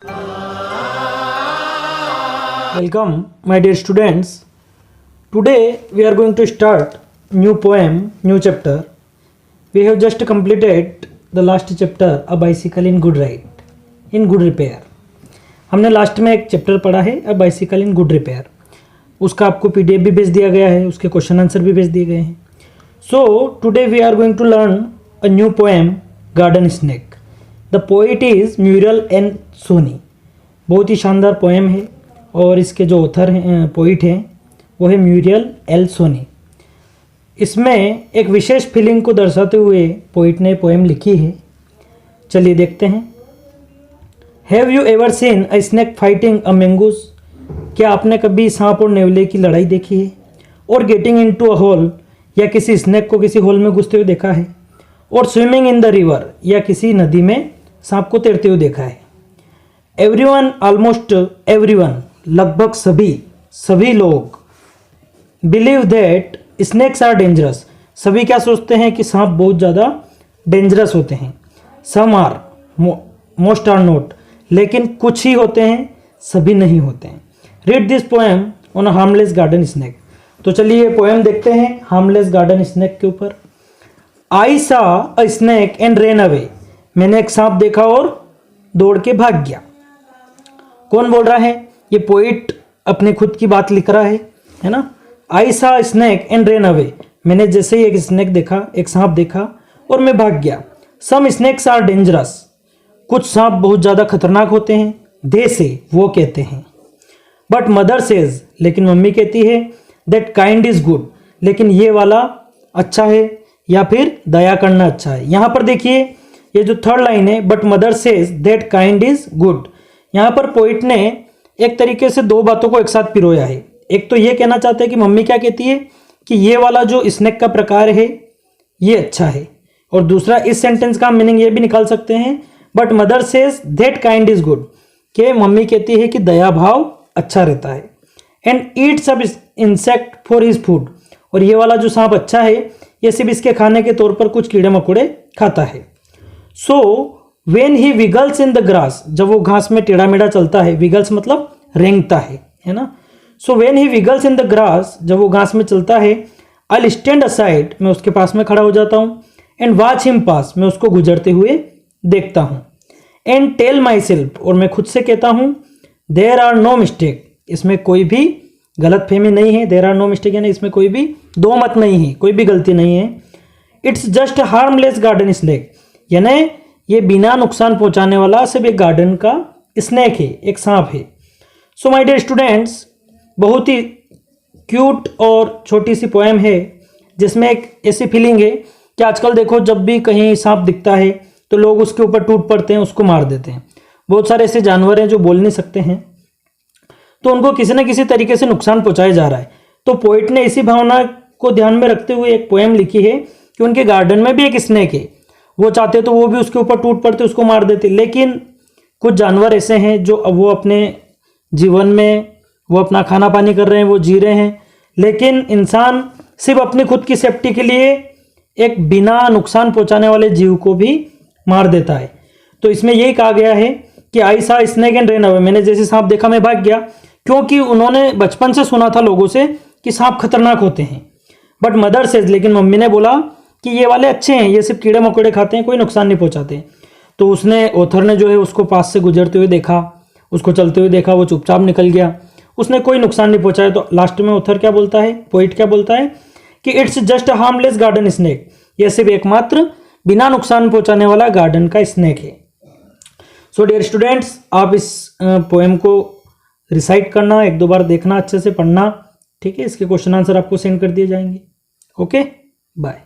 Welcome, my dear students. Today we are going to start new poem, new chapter. We have just completed the last chapter, A Bicycle in Good Ride, in Good Repair. हमने last में एक chapter पढ़ा है A Bicycle in Good Repair. उसका आपको PDF भी भेज दिया गया है, उसके क्वेश्चन आंसर भी भेज दिए गए हैं. So today we are going to learn a new poem, Garden Snake. The poet is Muriel N. Sony. बहुत ही शानदार पोएम है और इसके जो ऑथर हैं, पोइट हैं, वो है म्यूरियल एल सोनी. इसमें एक विशेष फीलिंग को दर्शाते हुए पोइट ने पोएम लिखी है. चलिए देखते हैं. Have you ever seen a snake fighting a mongoose? क्या आपने कभी सांप और नेवले की लड़ाई देखी है? और गेटिंग इनटू अ होल, या किसी स्नेक को किसी होल में घुसते हुए देखा है? और स्विमिंग इन द रिवर, या किसी नदी में सांप को तैरते हुए देखा है? एवरीवन, ऑलमोस्ट एवरीवन, लगभग सभी लोग, believe that snakes are dangerous, सभी क्या सोचते हैं कि सांप बहुत ज़्यादा डेंजरस होते हैं. Some are, most are not, लेकिन कुछ ही होते हैं, सभी नहीं होते हैं. Read this poem on harmless garden snake. तो चलिए ये पोएम देखते हैं हार्मलेस गार्डन स्नेक के ऊपर. आई सा अ स्नेक एंड रेन अवे, मैंने एक सांप देखा और दौड़ के भाग गया. कौन बोल रहा है? ये पोइट अपने खुद की बात लिख रहा है ना. आई सा स्नेक एंड रेन अवे, मैंने जैसे ही एक स्नेक देखा, एक सांप देखा और मैं भाग गया. सम स्नेक्स आर डेंजरस, कुछ सांप बहुत ज़्यादा खतरनाक होते हैं. दे से, वो कहते हैं. बट मदर सेज, लेकिन मम्मी कहती है. दैट काइंड इज गुड, लेकिन ये वाला अच्छा है, या फिर दया करना अच्छा है. यहाँ पर देखिए ये जो थर्ड लाइन है, but mother says that kind is good. यहाँ पर पोइट ने एक तरीके से दो बातों को एक साथ पिरोया है. एक तो ये कहना चाहते हैं कि मम्मी क्या कहती है कि ये वाला जो स्नेक का प्रकार है ये अच्छा है, और दूसरा इस सेंटेंस का मीनिंग ये भी निकाल सकते हैं, but mother says that kind is good, कि मम्मी कहती है कि दया भाव अच्छा रहता है. एंड ईट सब इंसेक्ट फॉर हिज फूड, और ये वाला जो सांप अच्छा है ये सिर्फ इसके खाने के तौर पर कुछ कीड़े मकोड़े खाता है. So when he विगल्स in the grass, जब वो घास में टेढ़ा मेढ़ा चलता है, विगल्स मतलब रेंगता है ना. So when he विगल्स in the grass, जब वो घास में चलता है, आई स्टैंड असाइड, मैं उसके पास में खड़ा हो जाता हूँ. एंड वॉच हिम पास, मैं उसको गुजरते हुए देखता हूँ. एंड टेल माई सेल्फ, और मैं खुद से कहता हूँ, देयर आर नो मिस्टेक, इसमें कोई भी गलतफहमी नहीं है. देयर आर नो मिस्टेक यानी इसमें कोई भी दो मत नहीं है, कोई भी गलती नहीं है. It's just harmless garden snake, यानी ये बिना नुकसान पहुंचाने वाला सिर्फ एक गार्डन का स्नेक है, एक सांप है. सो माय डियर स्टूडेंट्स, बहुत ही क्यूट और छोटी सी पोएम है जिसमें एक ऐसी फीलिंग है कि आजकल देखो जब भी कहीं सांप दिखता है तो लोग उसके ऊपर टूट पड़ते हैं, उसको मार देते हैं. बहुत सारे ऐसे जानवर हैं जो बोल नहीं सकते हैं, तो उनको किसी न किसी तरीके से नुकसान पहुंचाया जा रहा है. तो पोइट ने इसी भावना को ध्यान में रखते हुए एक पोएम लिखी है कि उनके गार्डन में भी एक स्नेक है. वो चाहते तो वो भी उसके ऊपर टूट पड़ते, उसको मार देते, लेकिन कुछ जानवर ऐसे हैं जो अब वो अपने जीवन में वो अपना खाना पानी कर रहे हैं, वो जी रहे हैं, लेकिन इंसान सिर्फ अपनी खुद की सेफ्टी के लिए एक बिना नुकसान पहुंचाने वाले जीव को भी मार देता है. तो इसमें यही कहा गया है कि आई सा स्नेक एंड रेन अवे, मैंने जैसे सांप देखा मैं भाग गया, क्योंकि उन्होंने बचपन से सुना था लोगों से कि सांप खतरनाक होते हैं. बट मदर सेज, लेकिन मम्मी ने बोला कि ये वाले अच्छे हैं, ये सिर्फ कीड़े मकोड़े खाते हैं, कोई नुकसान नहीं पहुंचाते. तो उसने, ऑथर ने जो है उसको पास से गुजरते हुए देखा, उसको चलते हुए देखा, वो चुपचाप निकल गया, उसने कोई नुकसान नहीं पहुंचाया. तो लास्ट में ऑथर क्या बोलता है, पोइट क्या बोलता है कि it's just a harmless garden snake, ये सिर्फ एकमात्र बिना नुकसान पहुंचाने वाला गार्डन का स्नेक है. सो डियर स्टूडेंट्स, आप इस पोएम को रिसाइट करना, एक दो बार देखना, अच्छे से पढ़ना, ठीक है. इसके क्वेश्चन आंसर आपको सेंड कर दिए जाएंगे. Okay, bye.